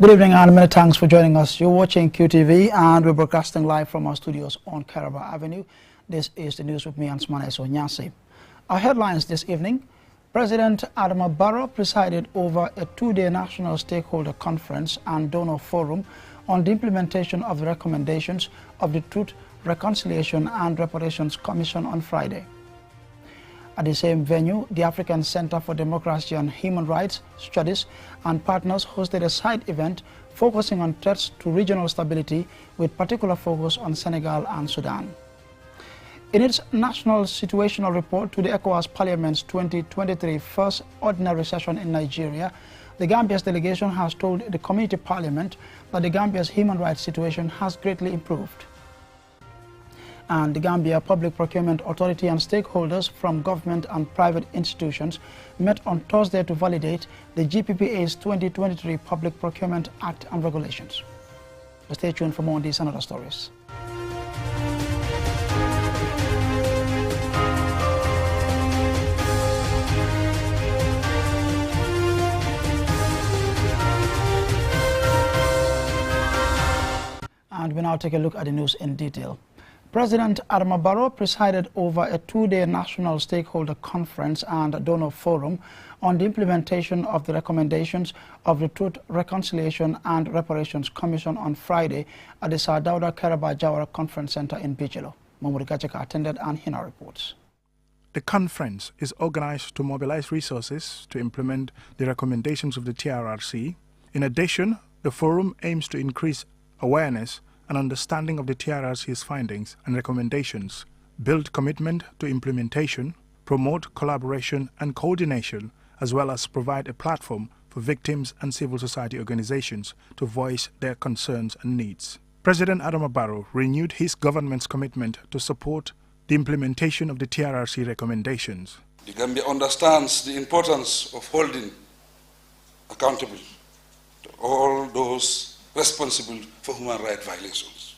Good evening and many thanks for joining us. You're watching QTV and we're broadcasting live from our studios on Caraba Avenue. This is the news with me, Ansmane Sonyasi. Our headlines this evening: President Adama Barrow presided over a two-day national stakeholder conference and donor forum on the implementation of the recommendations of the Truth, Reconciliation and Reparations Commission on Friday. At the same venue, the African Center for Democracy and Human Rights Studies and partners hosted a side event focusing on threats to regional stability with particular focus on Senegal and Sudan. In its National Situational Report to the ECOWAS Parliament's 2023 first ordinary session in Nigeria, the Gambia's delegation has told the Community Parliament that the Gambia's human rights situation has greatly improved. And the Gambia Public Procurement Authority and stakeholders from government and private institutions met on Thursday to validate the GPPA's 2023 Public Procurement Act and regulations. Stay tuned for more on these and other stories. And we now take a look at the news in detail. President Adama Barrow presided over a two-day national stakeholder conference and donor forum on the implementation of the recommendations of the Truth, Reconciliation and Reparations Commission on Friday at the Sardauda Karaba Jawara Conference Center in Bijelo. Momodu Gachaka attended and he now reports. The conference is organized to mobilize resources to implement the recommendations of the TRRC. In addition, the forum aims to increase awareness and understanding of the TRRC's findings and recommendations, build commitment to implementation, promote collaboration and coordination, as well as provide a platform for victims and civil society organizations to voice their concerns and needs. President Adama Barrow renewed his government's commitment to support the implementation of the TRRC recommendations. The Gambia understands the importance of holding accountable to all those responsible for human rights violations,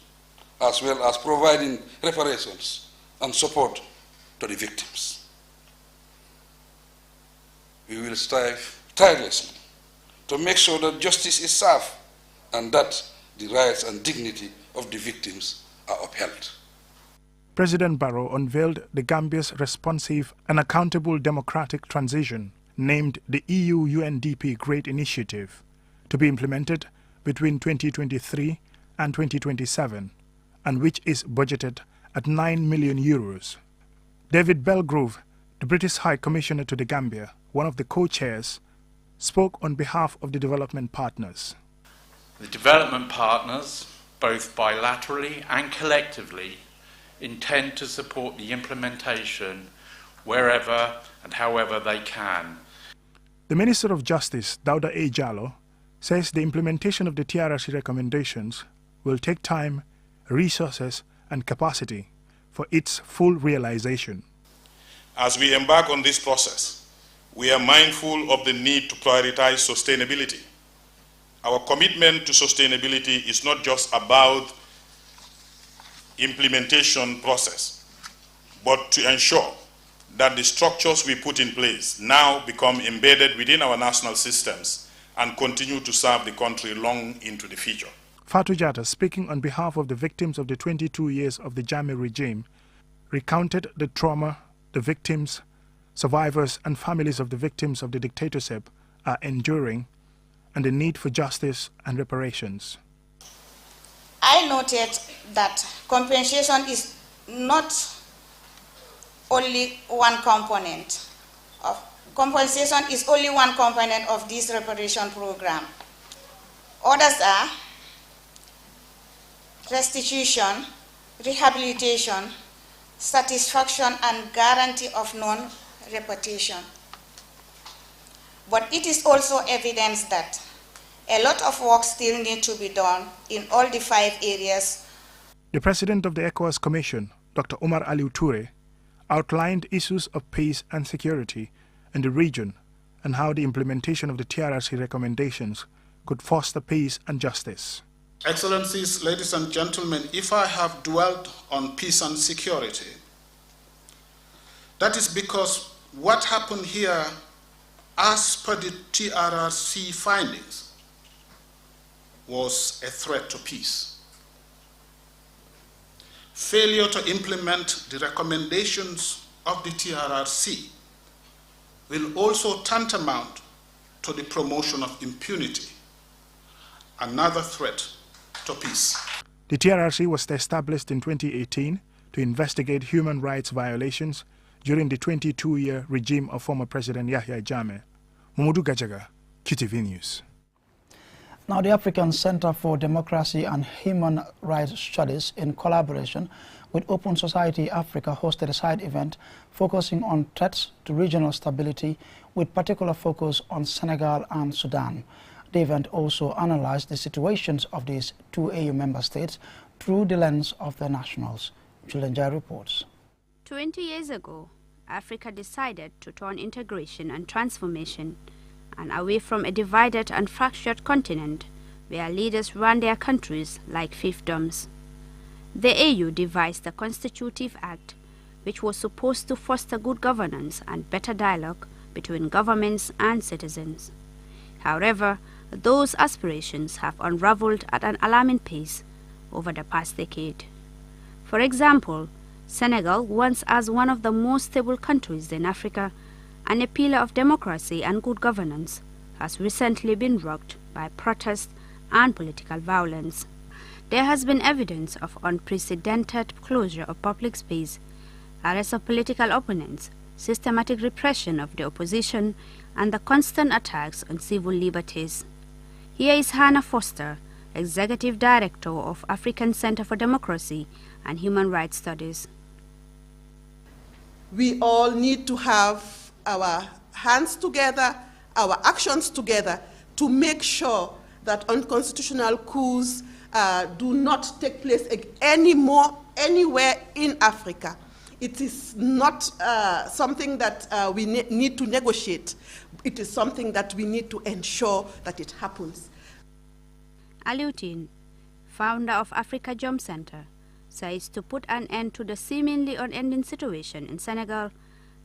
as well as providing reparations and support to the victims. We will strive tirelessly to make sure that justice is served and that the rights and dignity of the victims are upheld. President Barrow unveiled the Gambia's responsive and accountable democratic transition, named the EU-UNDP Great Initiative, to be implemented between 2023 and 2027, and which is budgeted at €9 million. David Belgrove, the British High Commissioner to the Gambia, one of the co-chairs, spoke on behalf of the development partners. The development partners, both bilaterally and collectively, intend to support the implementation wherever and however they can. The Minister of Justice, Dauda A. Jallow, says the implementation of the TRRC recommendations will take time, resources and capacity for its full realization. As we embark on this process, we are mindful of the need to prioritize sustainability. Our commitment to sustainability is not just about implementation process, but to ensure that the structures we put in place now become embedded within our national systems and continue to serve the country long into the future. Fatou Jatta, speaking on behalf of the victims of the 22 years of the Jammeh regime, recounted the trauma the victims, survivors and families of the victims of the dictatorship are enduring and the need for justice and reparations. I noted that compensation is not only one component of Compensation is only one component of this reparation program. Others are restitution, rehabilitation, satisfaction, and guarantee of non-repetition. But it is also evidence that a lot of work still needs to be done in all the 5 areas. The President of the ECOWAS Commission, Dr. Omar Aliou Touré, outlined issues of peace and security in the region and how the implementation of the TRRC recommendations could foster peace and justice. Excellencies, ladies and gentlemen, if I have dwelt on peace and security, that is because what happened here, as per the TRRC findings, was a threat to peace. Failure to implement the recommendations of the TRRC will also tantamount to the promotion of impunity, another threat to peace. The TRRC was established in 2018 to investigate human rights violations during the 22-year regime of former President Yahya Jammeh. Mamadou Gajaga, QTV News. Now, the African Center for Democracy and Human Rights Studies, in collaboration with Open Society Africa, hosted a side event focusing on threats to regional stability, with particular focus on Senegal and Sudan. The event also analyzed the situations of these two AU member states through the lens of their nationals. Julian Jai reports. 20 years ago, Africa decided to turn integration and transformation and away from a divided and fractured continent where leaders ran their countries like fiefdoms. The AU devised the Constitutive Act, which was supposed to foster good governance and better dialogue between governments and citizens. However, those aspirations have unraveled at an alarming pace over the past decade. For example, Senegal, once as one of the most stable countries in Africa and a pillar of democracy and good governance, has recently been rocked by protests and political violence. There has been evidence of unprecedented closure of public space, arrest of political opponents, systematic repression of the opposition, and the constant attacks on civil liberties. Here is Hannah Foster, Executive Director of African Center for Democracy and Human Rights Studies. We all need to have our hands together, our actions together, to make sure that unconstitutional coups do not take place anymore anywhere in Africa. It is not something that we need to negotiate. It is something that we need to ensure that it happens. Aliutin, founder of Africa Jom Center, says to put an end to the seemingly unending situation in Senegal,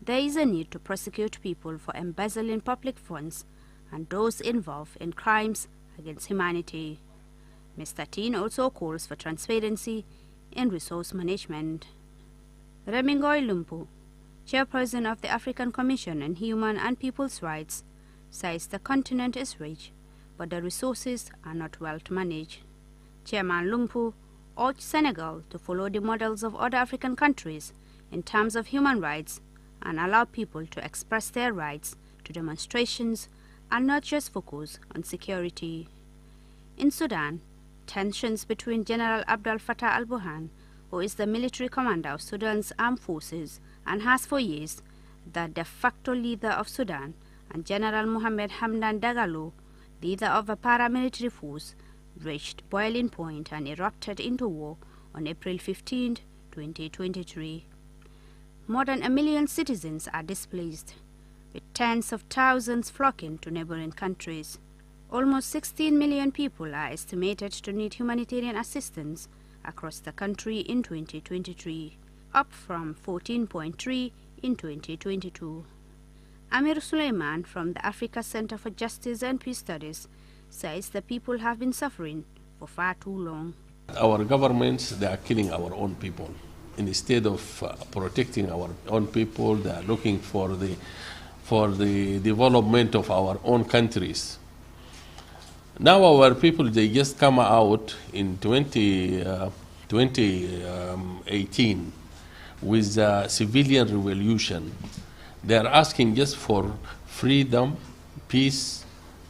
there is a need to prosecute people for embezzling public funds and those involved in crimes against humanity. Mr. Teen also calls for transparency in resource management. Remingoy Lumpu, chairperson of the African Commission on Human and People's Rights, says the continent is rich, but the resources are not well managed. Chairman Lumpu urged Senegal to follow the models of other African countries in terms of human rights and allow people to express their rights to demonstrations and not just focus on security. In Sudan, tensions between General Abdel Fattah al-Burhan, who is the military commander of Sudan's armed forces and has for years the de facto leader of Sudan, and General Mohamed Hamdan Dagalo, leader of a paramilitary force, reached boiling point and erupted into war on April 15, 2023. More than 1 million citizens are displaced, with tens of thousands flocking to neighboring countries. Almost 16 million people are estimated to need humanitarian assistance across the country in 2023, up from 14.3 in 2022. Amir Suleiman from the Africa Center for Justice and Peace Studies says the people have been suffering for far too long. Our governments, they are killing our own people. Instead of protecting our own people, they are looking for the development of our own countries. Now our people, they just come out in 2018 with a civilian revolution. They are asking just for freedom, peace,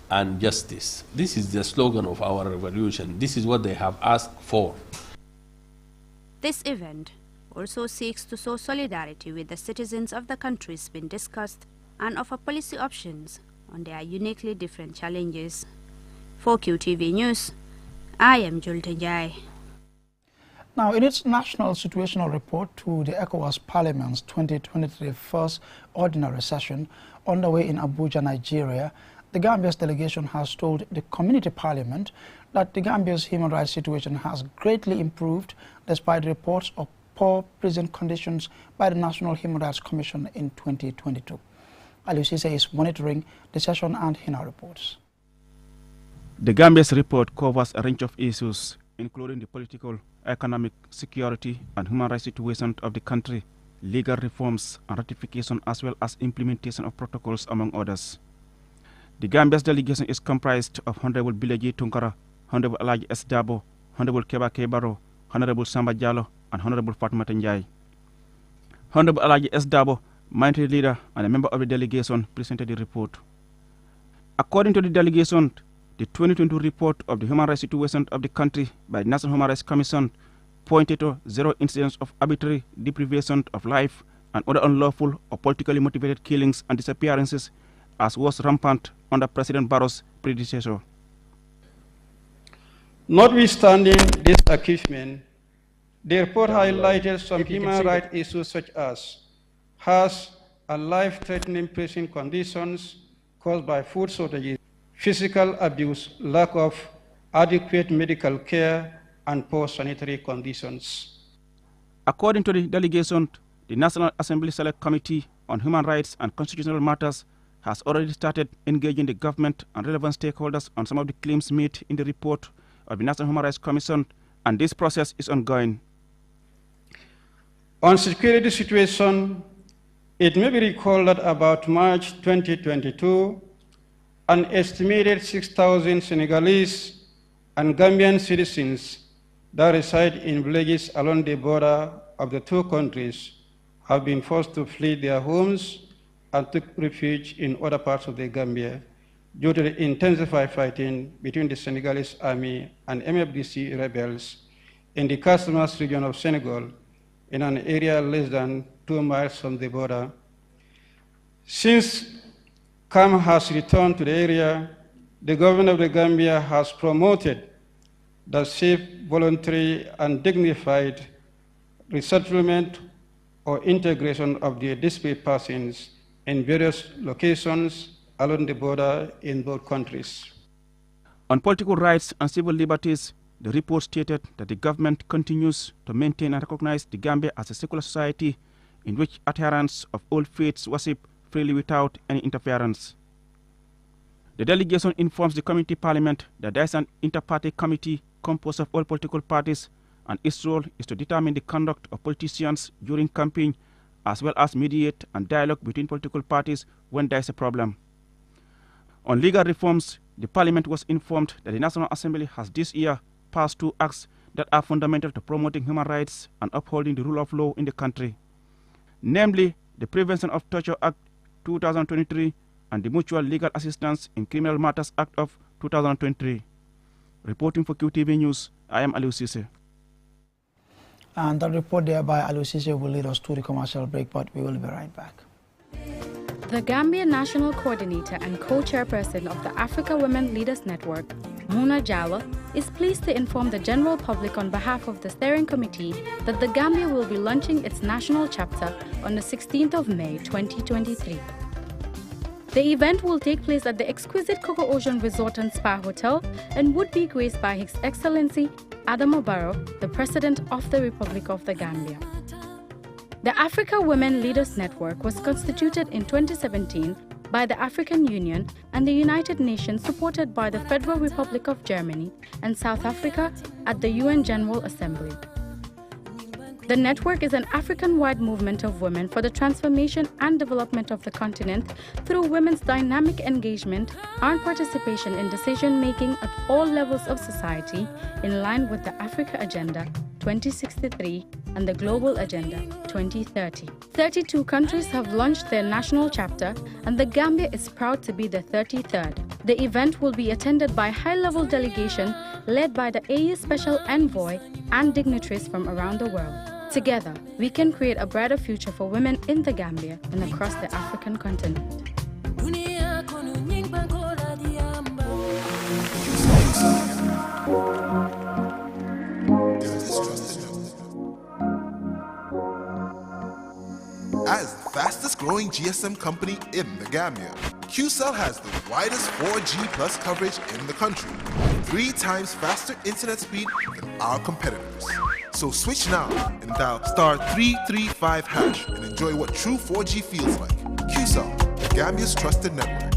and justice. This is the slogan of our revolution. This is what they have asked for. This event also seeks to show solidarity with the citizens of the countries being discussed and offer policy options on their uniquely different challenges. For QTV News, I am Julta Jai. Now, in its National Situational Report to the ECOWAS Parliament's 2023 first ordinary session underway in Abuja, Nigeria, the Gambia's delegation has told the Community Parliament that the Gambia's human rights situation has greatly improved despite reports of poor prison conditions by the National Human Rights Commission in 2022. Aliu Cisse is monitoring the session and he now reports. The Gambia's report covers a range of issues, including the political, economic, security, and human rights situation of the country, legal reforms and ratification, as well as implementation of protocols, among others. The Gambia's delegation is comprised of Honorable Bileji Tunkara, Honorable Alaji S. Dabo, Honorable Keba Kebaro, Honorable Samba Jallo, and Honorable Fatma Njai. Honorable Alaji S. Dabo, minority leader and a member of the delegation, presented the report. According to the delegation, the 2022 report of the human rights situation of the country by the National Human Rights Commission pointed to 0 incidents of arbitrary deprivation of life and other unlawful or politically motivated killings and disappearances, as was rampant under President Barrow's predecessor. Notwithstanding this accusation, the report highlighted some human rights issues such as harsh and life-threatening prison conditions caused by food shortages, physical abuse, lack of adequate medical care, and poor sanitary conditions. According to the delegation, the National Assembly Select Committee on Human Rights and Constitutional Matters has already started engaging the government and relevant stakeholders on some of the claims made in the report of the National Human Rights Commission, and this process is ongoing. On security situation, it may be recalled that about March 2022, an estimated 6,000 Senegalese and Gambian citizens that reside in villages along the border of the two countries have been forced to flee their homes and took refuge in other parts of the Gambia due to the intensified fighting between the Senegalese army and MFDC rebels in the Casamance region of Senegal, in an area less than 2 miles from the border. Since calm has returned to the area, the government of the Gambia has promoted the safe, voluntary, and dignified resettlement or integration of the displaced persons in various locations along the border in both countries. On political rights and civil liberties, the report stated that the government continues to maintain and recognize the Gambia as a secular society in which adherents of all faiths worship freely without any interference. The delegation informs the community parliament that there is an inter-party committee composed of all political parties, and its role is to determine the conduct of politicians during campaign, as well as mediate and dialogue between political parties when there is a problem. On legal reforms, the parliament was informed that the National Assembly has this year passed 2 acts that are fundamental to promoting human rights and upholding the rule of law in the country, namely the Prevention of Torture Act 2023 and the Mutual Legal Assistance in Criminal Matters Act of 2023. Reporting for QTV News, I am Aliou Cissé. And the report there by Aliou Cissé will lead us to the commercial break, but we will be right back. The Gambia National Coordinator and Co-Chairperson of the Africa Women Leaders Network, Muna Jawa, is pleased to inform the general public on behalf of the steering committee that the Gambia will be launching its national chapter on the 16th of May 2023. The event will take place at the exquisite Coco Ocean Resort and Spa Hotel and would be graced by His Excellency Adama Barrow, the President of the Republic of the Gambia. The Africa Women Leaders Network was constituted in 2017 by the African Union and the United Nations, supported by the Federal Republic of Germany and South Africa at the UN General Assembly. The network is an African-wide movement of women for the transformation and development of the continent through women's dynamic engagement and participation in decision-making at all levels of society, in line with the Africa Agenda 2063 and the Global Agenda 2030. 32 countries have launched their national chapter, and the Gambia is proud to be the 33rd. The event will be attended by a high-level delegation led by the AU Special Envoy and dignitaries from around the world. Together, we can create a brighter future for women in the Gambia and across the African continent. As the fastest growing GSM company in the Gambia, QCell has the widest 4G plus coverage in the country, 3 times faster internet speed than our competitors. So switch now and dial *335# and enjoy what true 4G feels like. QCell, Gambia's trusted network.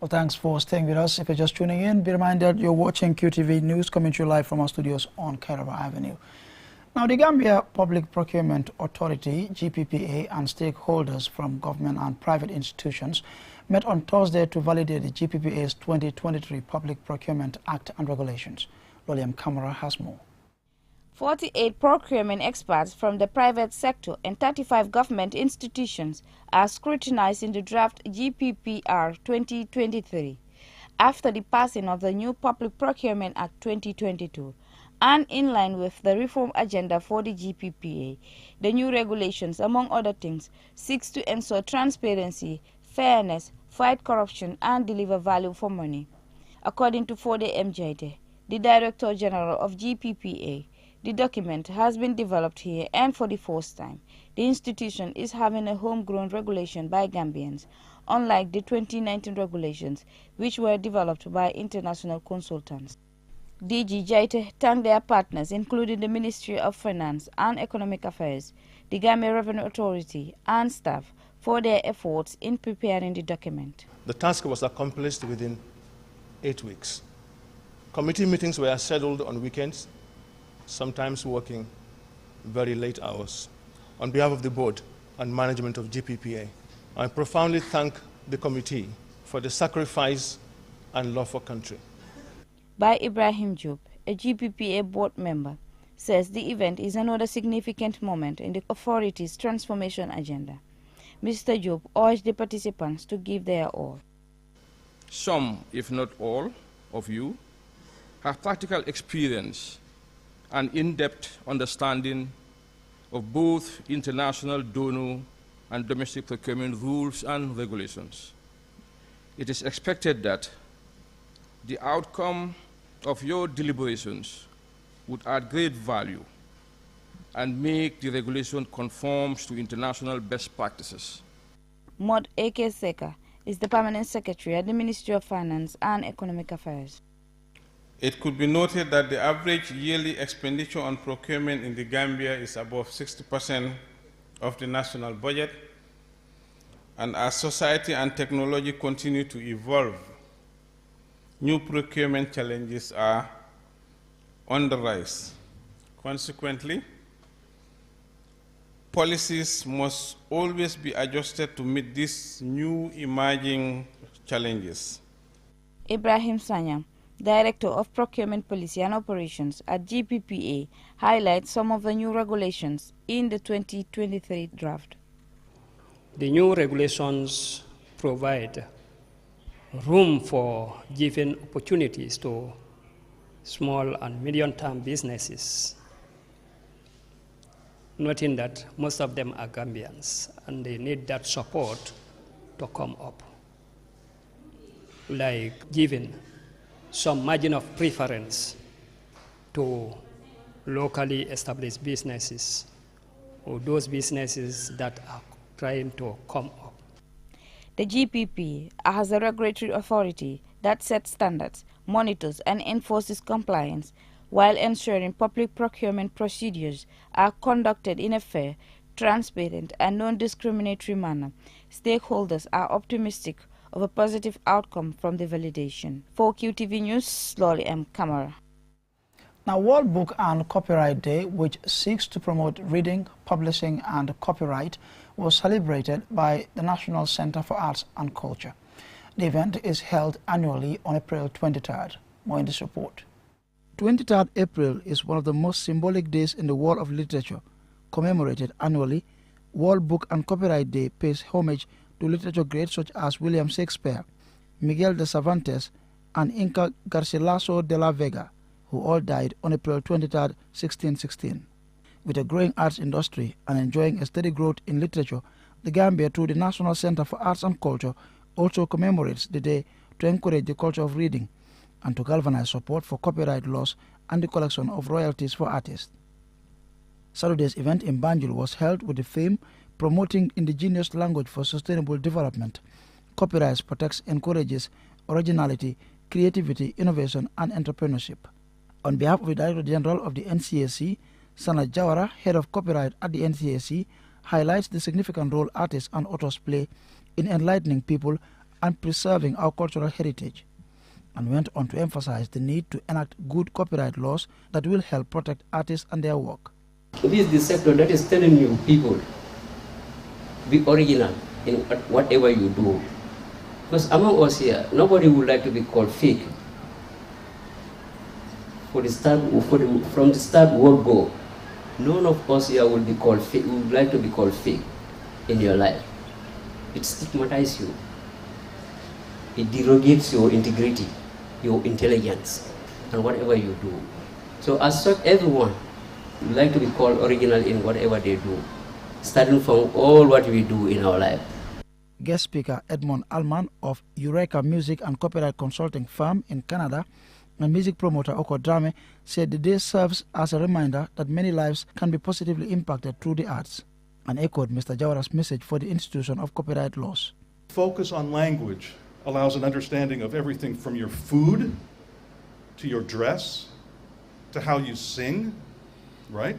Well, thanks for staying with us. If you're just tuning in, be reminded you're watching QTV News coming to you live from our studios on Kairaba Avenue. Now, the Gambia Public Procurement Authority, GPPA, and stakeholders from government and private institutions met on Thursday to validate the GPPA's 2023 Public Procurement Act and regulations. William Camara has more. 48 procurement experts from the private sector and 35 government institutions are scrutinizing the draft GPPR 2023 after the passing of the new Public Procurement Act 2022. And in line with the reform agenda for the GPPA, the new regulations, among other things, seeks to ensure transparency, fairness, fight corruption, and deliver value for money. According to Fode Mjete, the Director General of GPPA, the document has been developed here, and for the first time, the institution is having a homegrown regulation by Gambians, unlike the 2019 regulations, which were developed by international consultants. DG Jaite thanked their partners, including the Ministry of Finance and Economic Affairs, the Gambia Revenue Authority, and staff for their efforts in preparing the document. The task was accomplished within 8 weeks. Committee meetings were scheduled on weekends, sometimes working very late hours. On behalf of the board and management of GPPA, I profoundly thank the committee for the sacrifice and love for country. By Ibrahim Job, a GPPA board member, says the event is another significant moment in the authority's transformation agenda. Mr. Job urged the participants to give their all. Some, if not all, of you have practical experience and in-depth understanding of both international donor and domestic procurement rules and regulations. It is expected that the outcome of your deliberations would add great value and make the regulation conform to international best practices. Mod A.K. Seka is the Permanent Secretary at the Ministry of Finance and Economic Affairs. It could be noted that the average yearly expenditure on procurement in the Gambia is above 60% of the national budget, and as society and technology continue to evolve, new procurement challenges are on the rise. Consequently, policies must always be adjusted to meet these new emerging challenges. Ibrahim Sanyam, Director of Procurement Policy and Operations at GPPA, highlights some of the new regulations in the 2023 draft. The new regulations provide room for giving opportunities to small and medium-term businesses, noting that most of them are Gambians and they need that support to come up, like giving some margin of preference to locally established businesses or those businesses that are trying to come up. The GPP has a regulatory authority that sets standards, monitors and enforces compliance, while ensuring public procurement procedures are conducted in a fair, transparent and non-discriminatory manner. Stakeholders are optimistic of a positive outcome from the validation. For QTV News, Lolly M. Camara. Now, World Book and Copyright Day, which seeks to promote reading, publishing and copyright, was celebrated by the National Center for Arts and Culture. The event is held annually on April 23rd. More in this report. 23rd April is one of the most symbolic days in the world of literature. Commemorated annually, World Book and Copyright Day pays homage to literature greats such as William Shakespeare, Miguel de Cervantes, and Inca Garcilaso de la Vega, who all died on April 23, 1616. With a growing arts industry and enjoying a steady growth in literature, the Gambia, through the National Center for Arts and Culture, also commemorates the day to encourage the culture of reading and to galvanize support for copyright laws and the collection of royalties for artists. Saturday's event in Banjul was held with the theme Promoting Indigenous Language for Sustainable Development. Copyright protects, encourages originality, creativity, innovation, and entrepreneurship. On behalf of the Director General of the NCAC, Sana Jawara, Head of Copyright at the NCAC, highlights the significant role artists and authors play in enlightening people and preserving our cultural heritage, and went on to emphasize the need to enact good copyright laws that will help protect artists and their work. This is the sector that is telling you people, be original in whatever you do. Because among us here, nobody would like to be called fake. From the start word go, none of us here would be called fake. We would like to be called fake in your life. It stigmatizes you. It derogates your integrity, your intelligence, and whatever you do. So as such, everyone would like to be called original in whatever they do, starting from all what we do in our life. Guest speaker Edmond Allman of Eureka Music and Copyright Consulting Firm in Canada and music promoter Oko Drame said the day serves as a reminder that many lives can be positively impacted through the arts, and echoed Mr. Jawara's message for the institution of copyright laws. Focus on language allows an understanding of everything from your food to your dress to how you sing, right?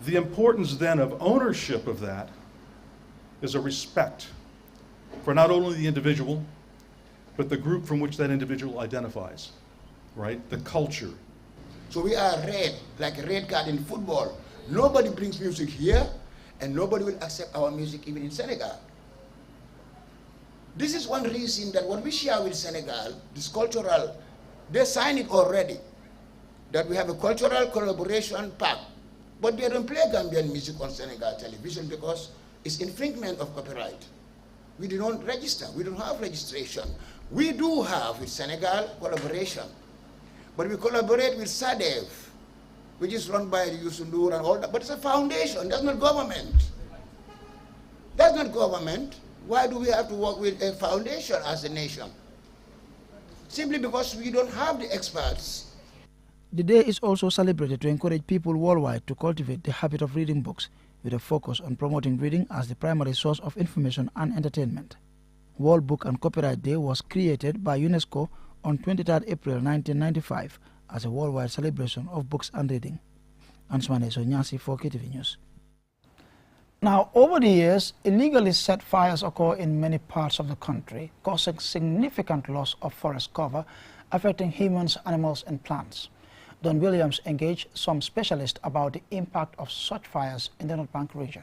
The importance then of ownership of that is a respect for not only the individual, but the group from which that individual identifies, right? The culture. So we are red, like a red card in football. Nobody brings music here, and nobody will accept our music even in Senegal. This is one reason that what we share with Senegal, this cultural, they signed it already, that we have a cultural collaboration pact, but they don't play Gambian music on Senegal television because it's infringement of copyright. We do not register, we don't have registration. We do have with Senegal collaboration, but we collaborate with SADEV, which is run by Youssou Ndour and all that, but it's a foundation, that's not government. That's not government. Why do we have to work with a foundation as a nation? Simply because we don't have the experts. The day is also celebrated to encourage people worldwide to cultivate the habit of reading books, with a focus on promoting reading as the primary source of information and entertainment. World Book and Copyright Day was created by UNESCO on 23rd April 1995 as a worldwide celebration of books and reading. Ansmane Sonyasi for KTV News. Now, over the years, illegally set fires occur in many parts of the country, causing significant loss of forest cover, affecting humans, animals, and plants. Don Williams engaged some specialists about the impact of such fires in the North Bank region.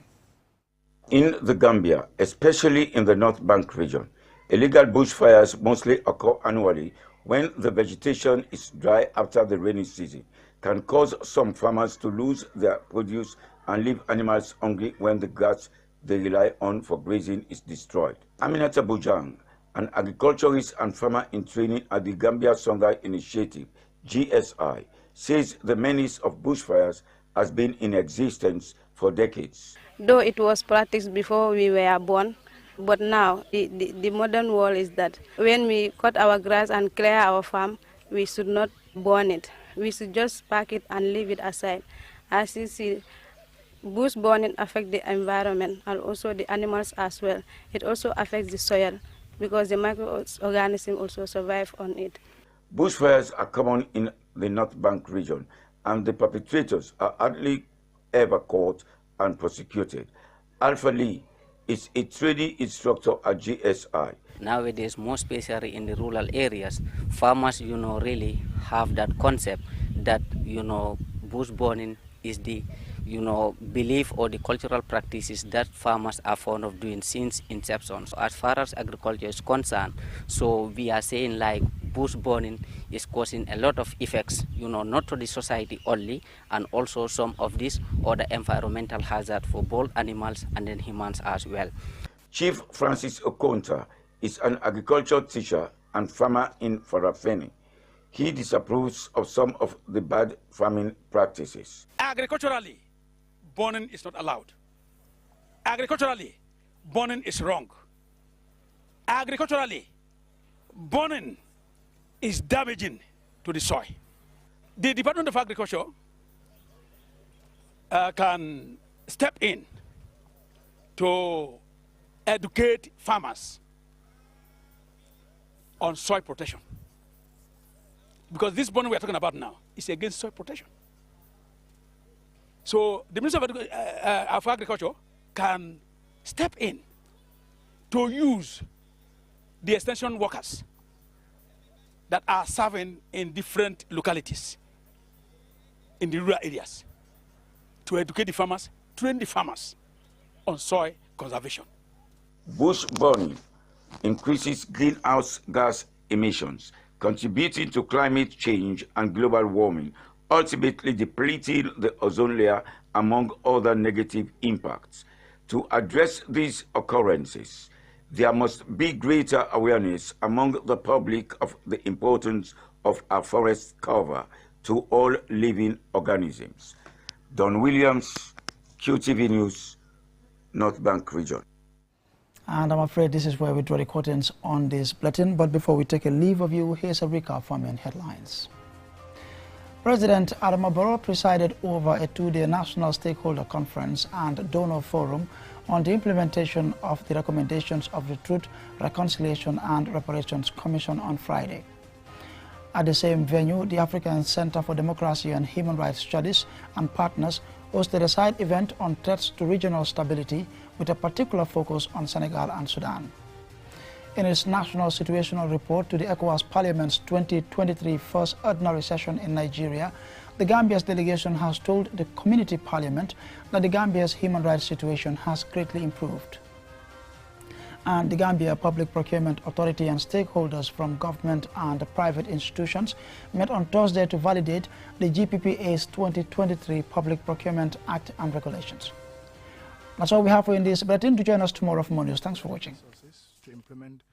In the Gambia, especially in the North Bank region, illegal bushfires mostly occur annually when the vegetation is dry after the rainy season, can cause some farmers to lose their produce and leave animals hungry when the grass they rely on for grazing is destroyed. Aminata Bujang, an agriculturist and farmer in training at the Gambia Songhai Initiative, GSI, says the menace of bushfires has been in existence for decades. Though it was practiced before we were born, but now the modern world is that when we cut our grass and clear our farm, we should not burn it. We should just pack it and leave it aside. As you see, bush burning affects the environment and also the animals as well. It also affects the soil because the microorganisms also survive on it. Bushfires are common in the North Bank region, and the perpetrators are hardly ever caught and prosecuted. Alpha Lee is a trading instructor at GSI. Nowadays, more especially in the rural areas, farmers, really have that concept that, bush burning is the, belief or the cultural practices that farmers are fond of doing since inception. So as far as agriculture is concerned, so we are saying like bush burning is causing a lot of effects, not to the society only, and also some of these other environmental hazards for both animals and then humans as well. Chief Francis Okonta is an agriculture teacher and farmer in Farafeni. He disapproves of some of the bad farming practices. Agriculturally, burning is not allowed. Agriculturally, burning is wrong. Agriculturally, burning is damaging to the soil. The Department of Agriculture can step in to educate farmers on soil protection. Because this burning we are talking about now is against soil protection. So the Minister of Agriculture can step in to use the extension workers that are serving in different localities in the rural areas to educate the farmers, train the farmers on soil conservation. Bush burning increases greenhouse gas emissions, contributing to climate change and global warming, ultimately depleting the ozone layer, among other negative impacts. To address these occurrences, there must be greater awareness among the public of the importance of our forest cover to all living organisms. Don Williams, QTV News, North Bank Region. And I'm afraid this is where we draw the curtains on this bulletin. But before we take a leave of you, here's a recap from main headlines. President Adama Barrow presided over a two-day national stakeholder conference and donor forum on the implementation of the recommendations of the Truth, Reconciliation and Reparations Commission on Friday. At the same venue, the African Center for Democracy and Human Rights Studies and partners hosted a side event on threats to regional stability with a particular focus on Senegal and Sudan. In its National Situational Report to the ECOWAS Parliament's 2023 First Ordinary Session in Nigeria, the Gambia's delegation has told the Community Parliament that the Gambia's human rights situation has greatly improved. And the Gambia Public Procurement Authority and stakeholders from government and private institutions met on Thursday to validate the GPPA's 2023 Public Procurement Act and regulations. That's all we have for you in this bulletin. Do join us tomorrow for more news. Thanks for watching. To implement